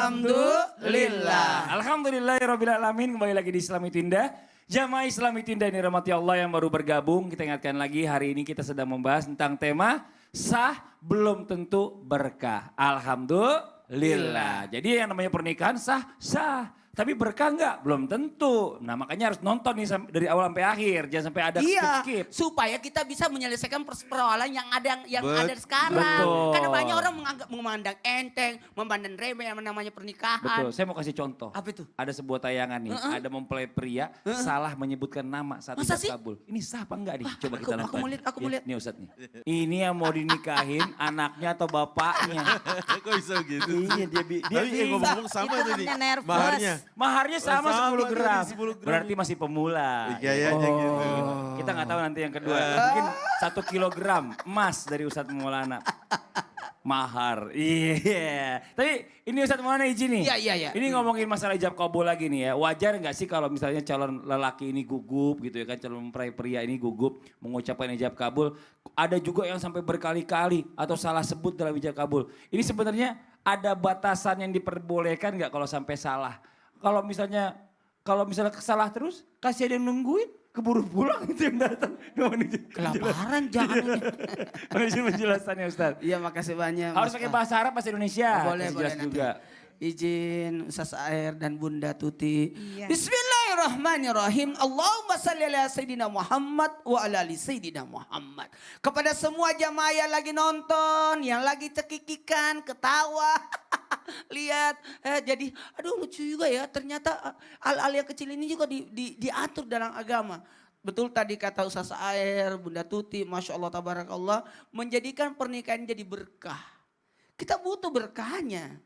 Alhamdulillah. Alhamdulillahirrabbilalamin. Kembali lagi di Islam Itu Indah. Jamaah Islam Itu Indah ini rahmati Allah yang baru bergabung. Kita ingatkan lagi hari ini kita sedang membahas tentang tema sah belum tentu berkah. Alhamdulillah. Jadi yang namanya pernikahan sah. Tapi berkah enggak? Belum tentu. Nah makanya harus nonton nih dari awal sampai akhir. Jangan sampai ada skip. Supaya kita bisa menyelesaikan persoalan yang ada sekarang. Betul. Karena banyak orang memandang enteng, memandang remeh yang namanya pernikahan. Betul, saya mau kasih contoh. Apa itu? Ada sebuah tayangan nih, ada mempelai pria salah menyebutkan nama saat Masa sih? ijab kabul. Ini sah apa enggak nih? Coba kita nonton. Aku mau lihat. Nih Ustadz nih. Ini yang mau dinikahin anaknya atau bapaknya. Kok bisa gitu? Iya dia Tapi ngomong-ngomong sama itu nih. Maharnya. Maharnya sama 10 gram. 10 gram. Berarti masih pemula. Gayanya gitu. Kita nggak tahu nanti yang kedua. Mungkin 1 kilogram emas dari Ustadz Maulana. Mahar. Iya. Tapi ini Ustadz Maulana izin nih. Iya. Ini ngomongin masalah ijab kabul lagi nih ya. Wajar nggak sih kalau misalnya calon lelaki ini gugup gitu ya kan. Calon mempelai pria ini gugup mengucapkan ijab kabul. Ada juga yang sampai berkali-kali atau salah sebut dalam ijab kabul. Ini sebenarnya ada batasan yang diperbolehkan nggak kalau sampai salah? Kalau misalnya salah terus, kasih ada yang nungguin, keburu pulang itu yang datang. Kelaparan jangan. Izin penjelasannya Ustaz. Iya makasih banyak. Harus pakai bahasa Arab, bahasa Indonesia. Boleh jelas nanti. juga. Izin Ustaz Air dan Bunda Tuti. Iya. Bismillahirrahmanirrahim. Allahumma salli ala Sayyidina Muhammad wa ala ali Sayyidina Muhammad. Kepada semua jamaah yang lagi nonton, yang lagi cekikikan, ketawa. Lihat, jadi aduh lucu juga ya. Ternyata hal-hal yang kecil ini juga diatur dalam agama. Betul tadi kata Ustaz Air, Bunda Tuti, Masya Allah, Tabarakallah. Menjadikan pernikahan jadi berkah. Kita butuh berkahnya.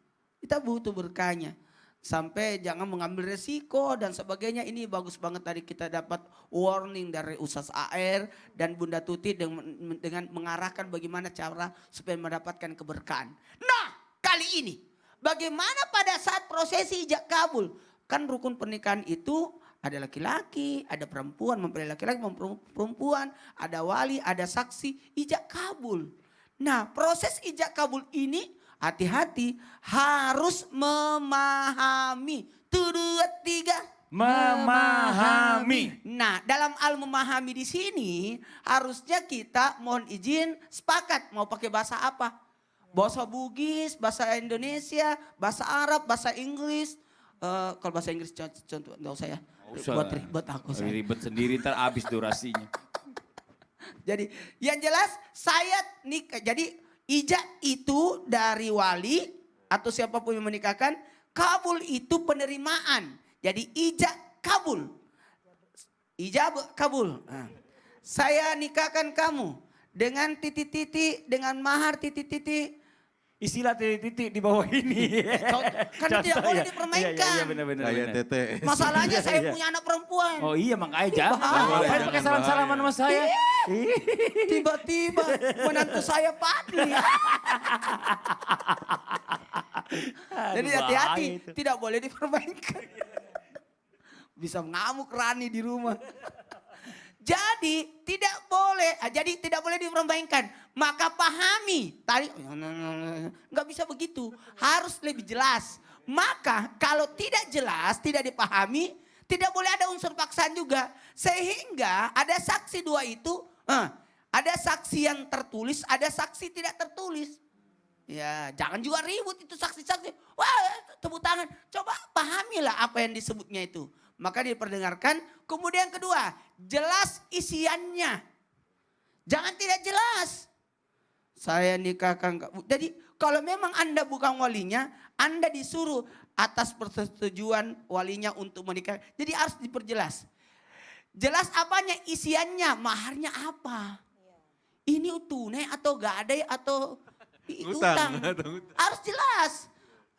Sampai jangan mengambil resiko dan sebagainya. Ini bagus banget tadi kita dapat warning dari Ustaz AR dan Bunda Tuti dengan mengarahkan bagaimana cara supaya mendapatkan keberkahan. Nah kali ini bagaimana pada saat prosesi ijab kabul. Kan rukun pernikahan itu ada laki-laki, ada perempuan, mempelai laki-laki, perempuan, ada wali, ada saksi, ijab kabul. Nah proses ijab kabul ini hati-hati harus memahami. 2, 3. Memahami. Nah, dalam al memahami di sini harusnya kita mohon izin sepakat mau pakai bahasa apa? Bahasa Bugis, bahasa Indonesia, bahasa Arab, bahasa Inggris. Kalau bahasa Inggris contoh enggak usah ya. Buat ribet aku saya. Ribet sendiri ntar habis durasinya. Jadi yang jelas saya nikah. Jadi ijab itu dari wali atau siapapun yang menikahkan. Kabul itu penerimaan. Jadi ijab kabul. Ijab kabul. Nah, saya nikahkan kamu dengan titik-titik, dengan mahar titik-titik. Istilah titik-titik di bawah ini. Kan tidak boleh dipermainkan. Iya benar. Kayak tete. Masalahnya saya punya anak perempuan. Oh iya makanya jangan. bahaya. Ngapain pakai salam-salaman sama saya? Tiba-tiba menantu saya Padli. Jadi hati-hati, tidak boleh dipermainkan. Bisa ngamuk Rani di rumah. Jadi tidak boleh dipermainkan. Maka pahami. Tadi nggak bisa begitu. Harus lebih jelas. Maka kalau tidak jelas, tidak dipahami, tidak boleh ada unsur paksaan juga. Sehingga ada saksi dua itu, ada saksi yang tertulis, ada saksi tidak tertulis. Ya, jangan juga ribut itu saksi-saksi. Wah, tepuk tangan. Coba pahamilah apa yang disebutnya itu. Maka diperdengarkan. Kemudian kedua, jelas isiannya. Jangan tidak jelas. Saya nikahkan. Jadi kalau memang Anda bukan walinya, Anda disuruh atas persetujuan walinya untuk menikah. Jadi harus diperjelas. Jelas apanya, isiannya, maharnya apa. Ini tunai atau gadai atau utang. Harus jelas.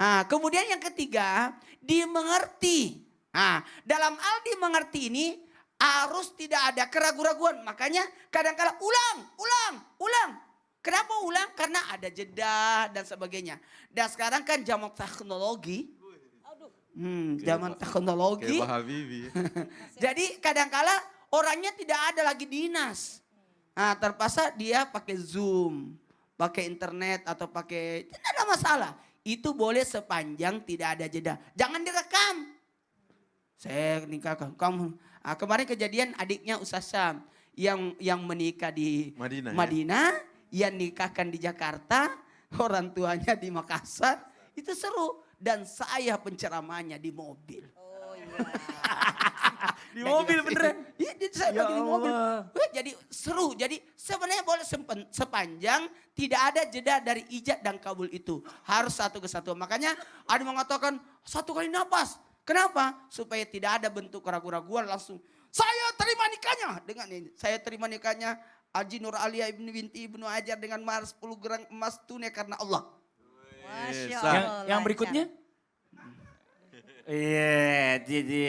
Nah, kemudian yang ketiga, dimengerti. Nah, dalam hal dimengerti ini harus tidak ada keraguan-raguan. Makanya kadang-kadang ulang. Kenapa ulang? Karena ada jeda dan sebagainya. Dan sekarang kan zaman teknologi. Zaman teknologi. Kayak Pak Habibie. Jadi kadang-kala orangnya tidak ada lagi dinas. Nah, terpaksa dia pakai Zoom, pakai internet atau pakai, tidak ada masalah. itu boleh sepanjang tidak ada jeda. Jangan direkam. Saya nikahkan kamu. Kemarin kejadian adiknya Ustaz Syam yang menikah di Madinah, yang nikahkan di Jakarta, orang tuanya di Makassar. Itu seru dan saya penceramahnya di mobil. Oh iya. Di mobil beneran? Iya, saya Ya lagi di mobil. Allah. Jadi seru. Jadi sebenarnya boleh sepanjang tidak ada jeda dari ijab dan kabul itu. Harus satu kesatuan. Makanya ada mengatakan 1 kali napas. Kenapa? Supaya tidak ada bentuk keraguan-keraguan langsung. Saya terima nikahnya dengan ini. Saya terima nikahnya Haji Nur Alia binti Ibnu Hajar dengan mahar 10 gram emas tunai karena Allah. Masya Sah. Allah. Yang lancar. berikutnya? Iya, jadi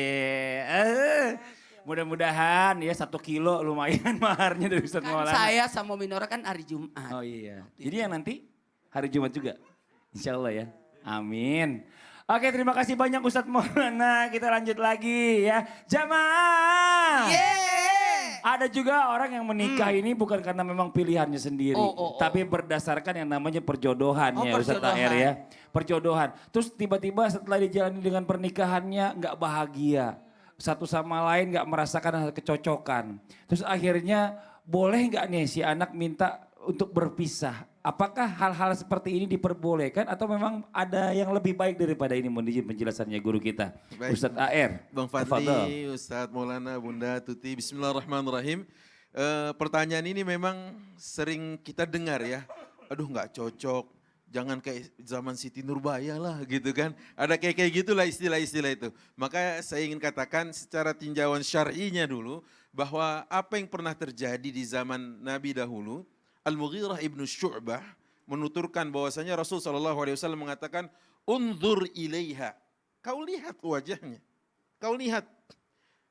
mudah-mudahan ya 1 kilo lumayan maharnya dari Ustaz Kan Maulana. saya sama Minora kan hari Jumat. Oh iya. Jadi yang nanti hari Jumat juga? Insya Allah ya. Amin. Oke, terima kasih banyak Ustadz Maulana. Kita lanjut lagi ya. Jamaah. Yeay! Ada juga orang yang menikah ini bukan karena memang pilihannya sendiri. Oh. Tapi berdasarkan yang namanya perjodohan Oh, ya Ustadz perjodohan. Taher ya. Perjodohan. Terus tiba-tiba setelah dijalani dengan pernikahannya nggak bahagia. Satu sama lain nggak merasakan kecocokan. Terus akhirnya boleh nggak nih si anak minta untuk berpisah? Apakah hal-hal seperti ini diperbolehkan atau memang ada yang lebih baik daripada ini? Mohon izin penjelasannya guru kita. Baik. Ustadz AR. Bang Tafadhol. Fadli, Ustadz Maulana, Bunda Tuti, Bismillahirrahmanirrahim. Pertanyaan ini memang sering kita dengar ya. Aduh nggak cocok, jangan kayak zaman Siti Nurbaya lah gitu kan. Ada kayak gitulah istilah-istilah itu. Maka saya ingin katakan secara tinjauan syar'inya dulu bahwa apa yang pernah terjadi di zaman Nabi dahulu, Al-Mughirah ibnu Syu'bah menuturkan bahwasanya Rasul SAW mengatakan, unzur ilaiha. Kau lihat wajahnya. Kau lihat.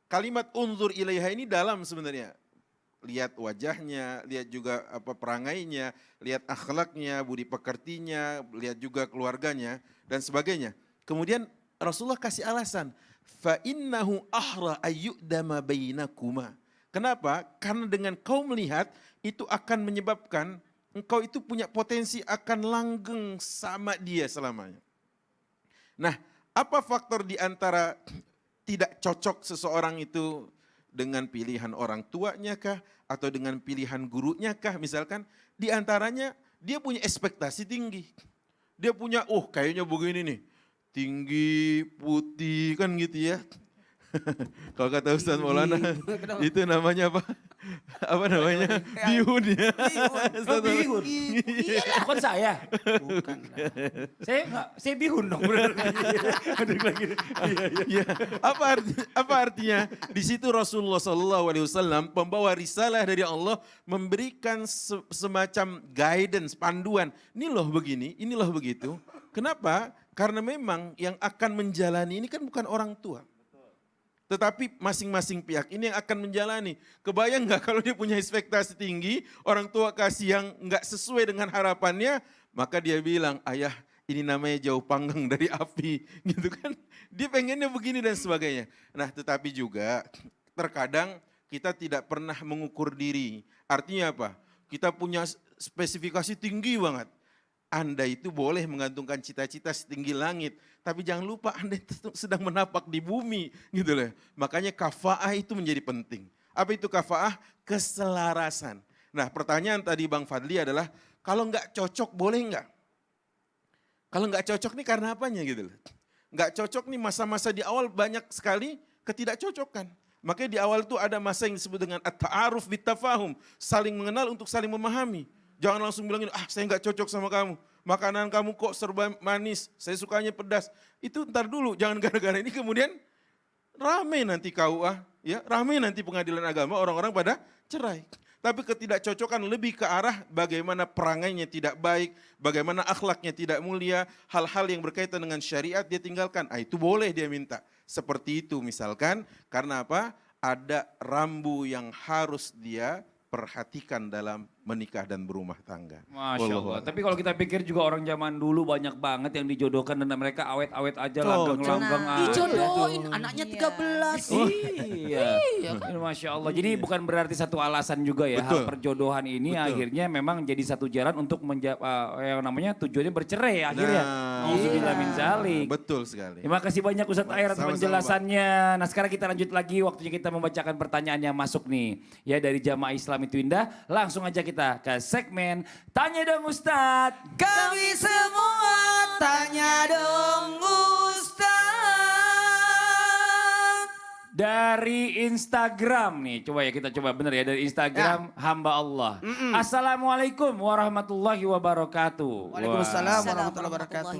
Kalimat unzur ilaiha ini dalam sebenarnya. Lihat wajahnya, lihat juga apa perangainya, lihat akhlaknya, budi pekertinya, lihat juga keluarganya dan sebagainya. Kemudian Rasulullah kasih alasan, fa innahu ahra ayyudama bainakuma. Kenapa? Karena dengan kau melihat itu akan menyebabkan engkau itu punya potensi akan langgeng sama dia selamanya. Nah, apa faktor di antara tidak cocok seseorang itu dengan pilihan orang tuanya kah? Atau dengan pilihan gurunya kah? Misalkan di antaranya dia punya ekspektasi tinggi. Dia punya, kayaknya begini nih. Tinggi, putih kan gitu ya. Kalau kata Ustaz Maulana, itu namanya apa? Apa namanya? Bihun ya. Oh, bihun. Bukan saya. Bukan. Saya bihun dong. Bener. Ya, apa artinya? Di situ Rasulullah SAW pembawa risalah dari Allah memberikan semacam guidance, panduan. Ini loh begini, ini loh begitu. Kenapa? Karena memang yang akan menjalani ini kan bukan orang tua. Tetapi masing-masing pihak ini yang akan menjalani. Kebayang nggak kalau dia punya ekspektasi tinggi, orang tua kasih yang nggak sesuai dengan harapannya, maka dia bilang, ayah ini namanya jauh panggang dari api. Gitu kan. Dia pengennya begini dan sebagainya. Nah tetapi juga terkadang kita tidak pernah mengukur diri. Artinya apa? Kita punya spesifikasi tinggi banget. Anda itu boleh menggantungkan cita-cita setinggi langit, tapi jangan lupa Anda itu sedang menapak di bumi, gitu loh. Makanya kafaah itu menjadi penting. Apa itu kafaah? Keselarasan. Nah, pertanyaan tadi Bang Fadli adalah kalau nggak cocok boleh nggak? Kalau nggak cocok nih karena apanya gitu loh. Nggak cocok nih masa-masa di awal banyak sekali ketidakcocokan. Makanya di awal itu ada masa yang disebut dengan at-ta'aruf bit-tafahum, saling mengenal untuk saling memahami. Jangan langsung bilangin, saya nggak cocok sama kamu. Makanan kamu kok serba manis, saya sukanya pedas. Itu ntar dulu, jangan gara-gara ini kemudian rame nanti KUA, ya rame nanti pengadilan agama, orang-orang pada cerai. Tapi ketidakcocokan lebih ke arah bagaimana perangainya tidak baik, bagaimana akhlaknya tidak mulia, hal-hal yang berkaitan dengan syariat dia tinggalkan. Itu boleh dia minta. Seperti itu misalkan, karena apa? Ada rambu yang harus dia perhatikan dalam menikah dan berumah tangga. Masya Wallahu Allah. a'lam. Tapi kalau kita pikir juga orang zaman dulu banyak banget yang dijodohkan dan mereka awet-awet aja, langgeng-langgeng Nah. aja. Dijodohin anaknya Iya. 13. Iya. Masya Allah. Jadi bukan berarti satu alasan juga ya. Betul. Hal perjodohan ini Betul. akhirnya memang jadi satu jalan untuk yang namanya tujuannya bercerai akhirnya. Nauzubillah min dzalik. Betul sekali. Terima kasih banyak Ustadz Air atas Sama-sama, penjelasannya. Nah sekarang kita lanjut lagi, waktunya kita membacakan pertanyaan yang masuk nih. Ya dari Jamaah Islam Itu Indah. Langsung aja kita ke segmen Tanya Dong Ustadz. Kami semua tanya dong Ustaz. Dari Instagram nih, coba ya kita coba bener ya dari Instagram hamba Allah. Assalamualaikum warahmatullahi wabarakatuh. Waalaikumsalam Wah. warahmatullahi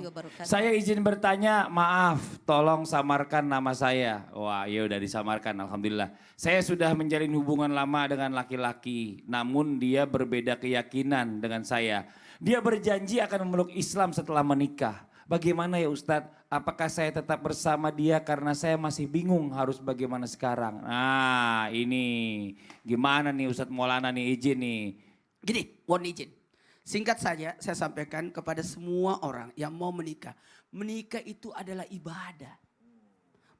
wabarakatuh. Saya izin bertanya, maaf, tolong samarkan nama saya. Wah, iya udah disamarkan, alhamdulillah. Saya sudah menjalin hubungan lama dengan laki-laki, namun dia berbeda keyakinan dengan saya. Dia berjanji akan memeluk Islam setelah menikah. Bagaimana ya Ustadz? Apakah saya tetap bersama dia karena saya masih bingung harus bagaimana sekarang? Nah ini gimana nih Ustadz Maulana nih izin nih. Gini, mohon izin. Singkat saja saya sampaikan kepada semua orang yang mau menikah. Menikah itu adalah ibadah.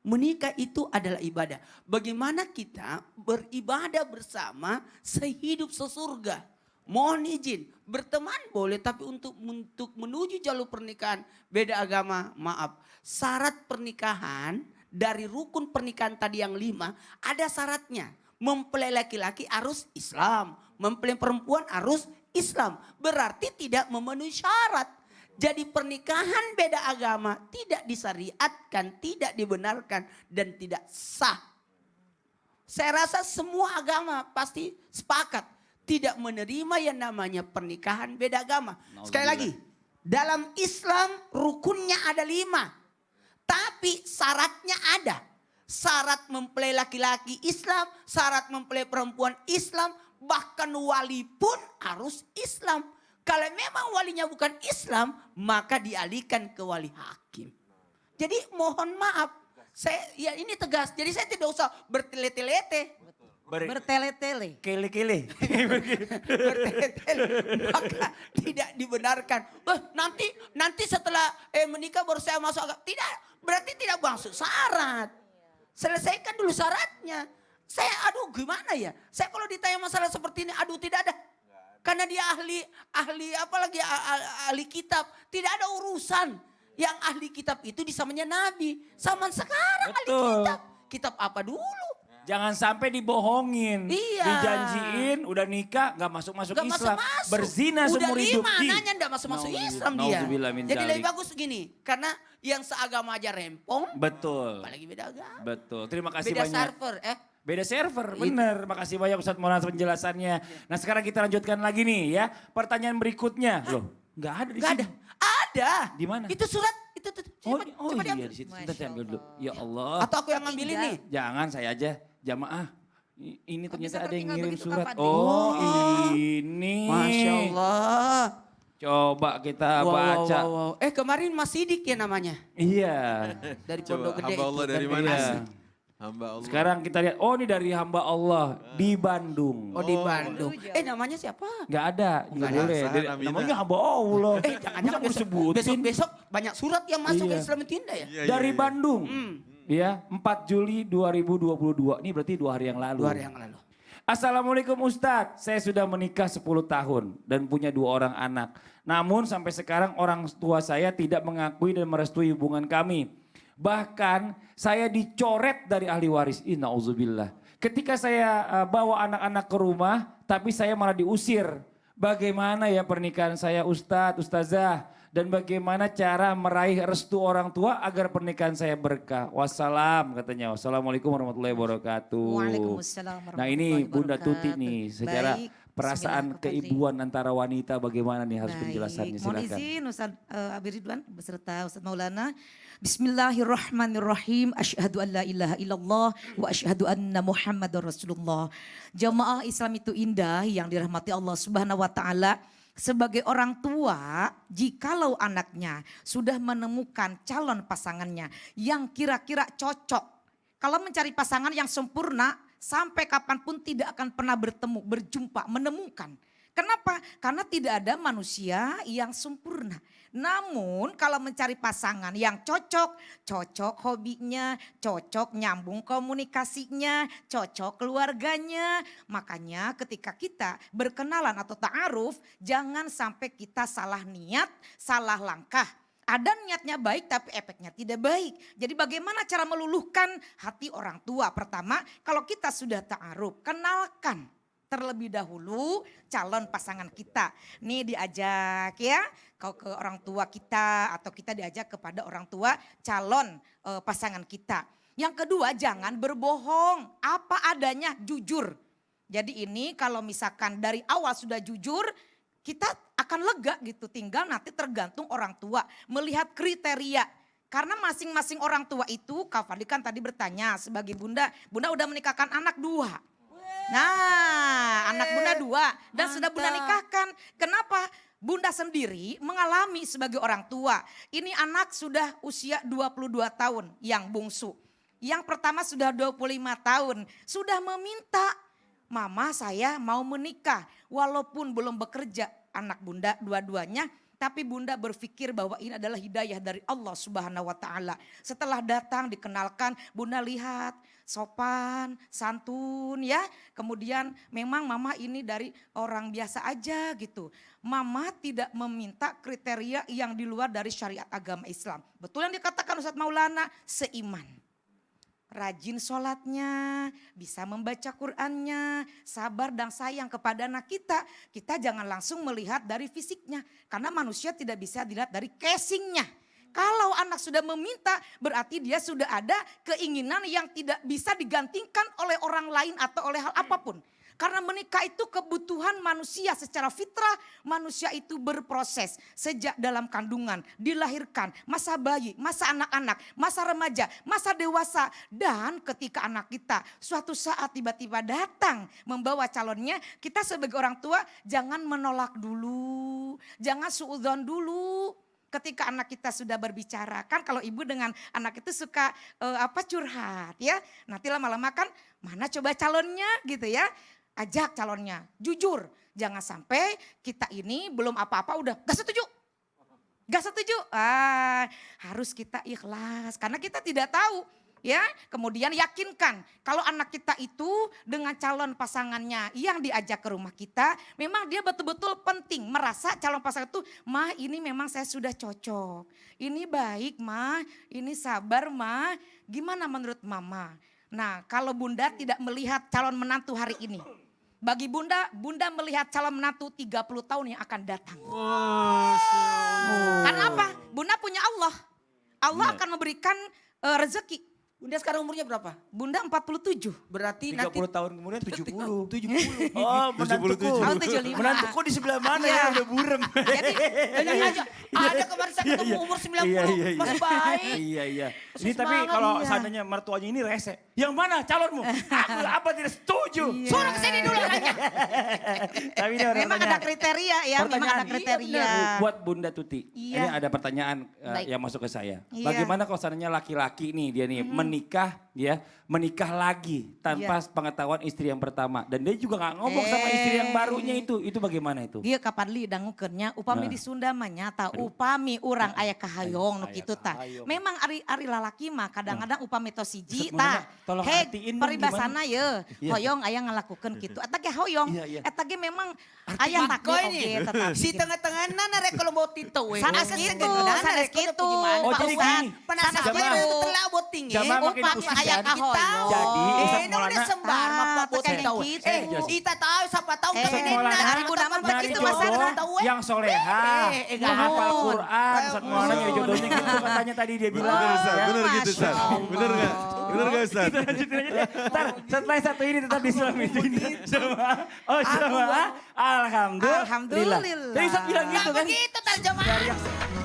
Menikah itu adalah ibadah. Bagaimana kita beribadah bersama sehidup sesurga. Mohon izin, berteman boleh tapi untuk menuju jalur pernikahan beda agama, maaf. Syarat pernikahan dari rukun pernikahan tadi yang 5 ada syaratnya. Mempelai laki-laki harus Islam, mempelai perempuan harus Islam. Berarti tidak memenuhi syarat. Jadi pernikahan beda agama tidak disyariatkan, tidak dibenarkan dan tidak sah. Saya rasa semua agama pasti sepakat tidak menerima yang namanya pernikahan beda agama. Sekali lagi, dalam Islam rukunnya ada 5. Tapi syaratnya ada. Syarat mempelai laki-laki Islam, syarat mempelai perempuan Islam, bahkan wali pun harus Islam. Kalau memang walinya bukan Islam, maka dialihkan ke wali hakim. Jadi mohon maaf, ya ini tegas. Jadi saya tidak usah bertele-tele. Bertele-tele. Kele-kele. Bertele-tele. Maka tidak dibenarkan. Nanti setelah menikah baru saya masuk agama. Tidak, berarti tidak masuk syarat. Selesaikan dulu syaratnya. Saya gimana ya? Saya kalau ditanya masalah seperti ini tidak ada. Karena dia ahli apalagi ahli kitab. Tidak ada urusan. Yang ahli kitab itu di zamannya Nabi. Zaman sekarang ahli Betul. kitab. Kitab apa dulu? Jangan sampai dibohongin. Iya. Dijanjiin udah nikah gak masuk-masuk Gak Islam. masuk-masuk. Berzina Udah seumur 5 hidup. nanya gak masuk-masuk Islam dia. Nauzubillah min Jadi lebih dzalik. bagus gini. Karena yang seagama aja rempong. Betul. Apalagi beda agama. Betul. Terima kasih Beda banyak. server. Beda server, bener. Makasih banyak Ustadz Maulana penjelasannya. Nah sekarang kita lanjutkan lagi nih ya. Pertanyaan berikutnya. Loh, nggak ada di Gak sini. ada. Ada. Di mana? Itu surat. Itu. Coba iya diambil. di situ. Masya Sebentar saya ambil dulu. Allah. Ya Allah. Atau aku yang ngambilin nih. Jangan saya aja. Jamaah. Ini Kok ternyata bisa ada yang tertinggal ngirim begitu, surat. Kak Fadli? Oh ini. Masya Allah. Coba kita baca. Wow. Kemarin Mas Sidik ya namanya. Iya. Dari Coba Pondok Gede hamba Allah itu. dari Dan mana? Iya. Hamba Allah. Sekarang kita lihat. Oh ini dari hamba Allah di Bandung. Oh di Bandung. jauh. Namanya siapa? Nggak ada. Nggak ada. boleh. Sah, Namina. Namanya hamba Allah. Jangan-jangan Masa disebutin? besok banyak surat yang masuk ke Iya. Islam itu indah ya? Iya, Dari iya. Bandung. Ya, 4 Juli 2022. Ini berarti 2 hari yang lalu. 2 hari yang lalu. Assalamualaikum Ustadz, saya sudah menikah 10 tahun dan punya 2 orang anak. Namun sampai sekarang orang tua saya tidak mengakui dan merestui hubungan kami. Bahkan saya dicoret dari ahli waris. Innauzubillah. Ketika saya bawa anak-anak ke rumah, tapi saya malah diusir. Bagaimana ya pernikahan saya Ustadz, Ustazah? Dan bagaimana cara meraih restu orang tua agar pernikahan saya berkah. Wassalam katanya. Wassalamualaikum warahmatullahi wabarakatuh. Waalaikumsalam Nah ini warahmatullahi Bunda Tuti wabarakatuh. nih secara Baik, perasaan bismillah, Kak Fadli. keibuan antara wanita bagaimana nih harus Baik, penjelasannya mohon silakan. izin Ustaz Abi Ridwan beserta Ustaz Maulana. Bismillahirrahmanirrahim. Asyhadu an la ilaha illallah wa asyhadu anna Muhammadar Rasulullah. Jamaah Islam Itu Indah yang dirahmati Allah Subhanahu wa taala. Sebagai orang tua, jikalau anaknya sudah menemukan calon pasangannya yang kira-kira cocok. Kalau mencari pasangan yang sempurna, sampai kapanpun tidak akan pernah bertemu, berjumpa, menemukan. Kenapa? Karena tidak ada manusia yang sempurna. Namun kalau mencari pasangan yang cocok, cocok hobinya, cocok nyambung komunikasinya, cocok keluarganya. Makanya ketika kita berkenalan atau ta'aruf, jangan sampai kita salah niat, salah langkah. Ada niatnya baik tapi efeknya tidak baik. Jadi bagaimana cara meluluhkan hati orang tua? Pertama, kalau kita sudah ta'aruf, kenalkan terlebih dahulu calon pasangan kita. Nih diajak ya, kau ke orang tua kita atau kita diajak kepada orang tua calon pasangan kita. Yang kedua, jangan berbohong, apa adanya, jujur. Jadi ini kalau misalkan dari awal sudah jujur, kita akan lega gitu. Tinggal nanti tergantung orang tua melihat kriteria. Karena masing-masing orang tua itu, Kak Fadli kan tadi bertanya sebagai bunda, bunda udah menikahkan anak 2. Nah, anak bunda 2 dan sudah bunda nikahkan. Kenapa? Bunda sendiri mengalami sebagai orang tua. Ini anak sudah usia 22 tahun yang bungsu. Yang pertama sudah 25 tahun. Sudah meminta, mama saya mau menikah. Walaupun belum bekerja anak bunda dua-duanya. Tapi bunda berpikir bahwa ini adalah hidayah dari Allah Subhanahu wa ta'ala. Setelah datang dikenalkan, bunda lihat sopan, santun ya. Kemudian memang mama ini dari orang biasa aja gitu. Mama tidak meminta kriteria yang di luar dari syariat agama Islam. Betul yang dikatakan Ustadz Maulana, seiman. Rajin sholatnya, bisa membaca Qur'annya, sabar dan sayang kepada anak kita. Kita jangan langsung melihat dari fisiknya. Karena manusia tidak bisa dilihat dari casingnya. Kalau anak sudah meminta berarti dia sudah ada keinginan yang tidak bisa digantikan oleh orang lain atau oleh hal apapun. Karena menikah itu kebutuhan manusia secara fitrah, manusia itu berproses sejak dalam kandungan, dilahirkan, masa bayi, masa anak-anak, masa remaja, masa dewasa. Dan ketika anak kita suatu saat tiba-tiba datang membawa calonnya, kita sebagai orang tua jangan menolak dulu, jangan suudzon dulu. Ketika anak kita sudah berbicara, kan kalau ibu dengan anak itu suka curhat ya. Nanti lama-lama kan mana coba calonnya gitu ya. Ajak calonnya, jujur. Jangan sampai kita ini belum apa-apa udah gak setuju. Gak setuju, harus kita ikhlas karena kita tidak tahu. Ya, kemudian yakinkan kalau anak kita itu dengan calon pasangannya yang diajak ke rumah kita, memang dia betul-betul penting merasa calon pasangan itu, mah ini memang saya sudah cocok, ini baik mah, ini sabar mah, gimana menurut mama? Nah kalau bunda tidak melihat calon menantu hari ini, bagi bunda, bunda melihat calon menantu 30 tahun yang akan datang. Karena apa? Bunda punya Allah, Allah akan memberikan rezeki. Bunda sekarang umurnya berapa? Bunda 47. Berarti 30 nanti tahun kemudian 70. 70. Oh, menantuku. Oh, 75. Menantuku di sebelah mana Iya. ya udah burem. Jadi enak aja. Ada kemarin saya ketemu umur 90. Masih baik. Iya. Masih Ini tapi semangat, kalau iya. seandainya mertuanya ini rese. Yang mana calonmu? Aku apa tidak setuju. Suruh kesini dulu nanya. Tapi ini ada Memang ada pertanyaan. kriteria ya, memang Pertanyaan, ada kriteria. Buat Bunda Tuti, Iya. ini ada pertanyaan Baik. yang masuk ke saya. Iya. Bagaimana kalau seandainya laki-laki nih dia nih menikah lagi tanpa Iya. pengetahuan istri yang pertama dan dia juga nggak ngomong sama istri yang barunya itu bagaimana itu? Dia kapan li dangukeunnya upami di Sunda mah nyata upami urang aya kahayong nu Aya kitu tah. kahayong. Memang ari lalaki mah kadang-kadang upami tos siji Ustaz tah. Maulana, tolong Hei, artiin dong paribasana ye, Iya. hoyong aya ngalakukeun kitu. Eta ge hoyong, Iya. eta ge memang aya takdir Makoy oge nih. tetapi. Si tengah-tengah nana rek kalau mau tito we. Sanes kitu, sanes kitu. Oh, Pak jadi Ustad. gini. Penasaran Sanes Jamaah. itu kitu. telah buat tinggi. Jamaah makin Upami khusus aya ya. kahoyong. Jadi, Ustaz Ini udah Maulana- sembar mah Pak buat Teh tahu. gitu. Kita tahu siapa tahu Eh, kami Maulana nana hari kunaman pertama Nyari begitu, begitu, Mas jodoh Adnan. tahu, yang soleha, Nuhun. menghafal Quran. Eh, Ustaz Maulana nyari jodohnya gitu katanya tadi dia bilang. Bener Ustaz, Ya. bener gitu Ustaz. Bener gak? Bener gak Ustaz? Kita lanjutin aja deh. Ntar setelah satu ini tetap di Islamic ini. Alhamdulillah. Alhamdulillah. Tadi Ustaz bilang gitu Nah kan. begitu terjemahan.